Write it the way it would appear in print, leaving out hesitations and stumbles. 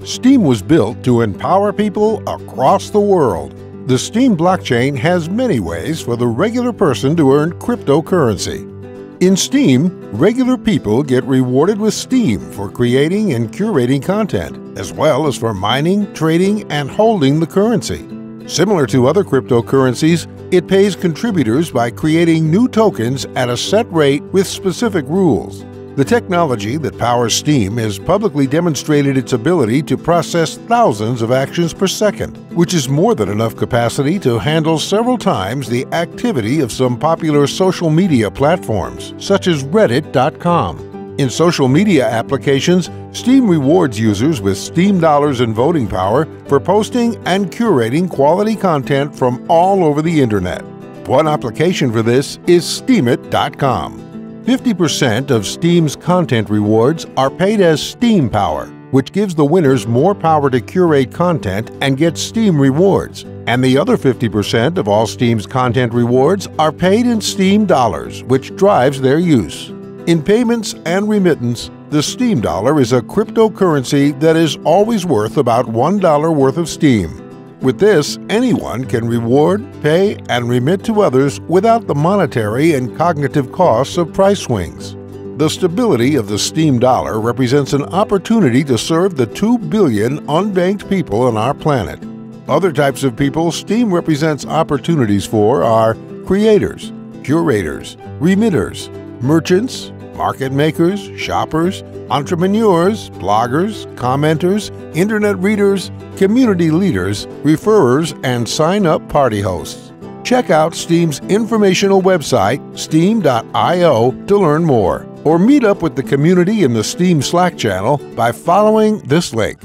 Steem was built to empower people across the world. The Steem blockchain has many ways for the regular person to earn cryptocurrency. In Steem, regular people get rewarded with Steem for creating and curating content, as well as for mining, trading, and holding the currency. Similar to other cryptocurrencies, it pays contributors by creating new tokens at a set rate with specific rules. The technology that powers Steem has publicly demonstrated its ability to process thousands of actions per second, which is more than enough capacity to handle several times the activity of some popular social media platforms, such as Reddit.com. In social media applications, Steem rewards users with Steem dollars and voting power for posting and curating quality content from all over the Internet. One application for this is Steemit.com. 50% of Steem's content rewards are paid as Steem Power, which gives the winners more power to curate content and get Steem rewards. And the other 50% of all Steem's content rewards are paid in Steem dollars, which drives their use. In payments and remittance, the Steem dollar is a cryptocurrency that is always worth about $1 worth of Steem. With this, anyone can reward, pay, and remit to others without the monetary and cognitive costs of price swings. The stability of the Steem dollar represents an opportunity to serve the 2 billion unbanked people on our planet. Other types of people Steem represents opportunities for are creators, curators, remitters, merchants, market makers, shoppers, entrepreneurs, bloggers, commenters, internet readers, community leaders, referrers, and sign-up party hosts. Check out Steem's informational website, steem.io, to learn more, or meet up with the community in the Steem Slack channel by following this link.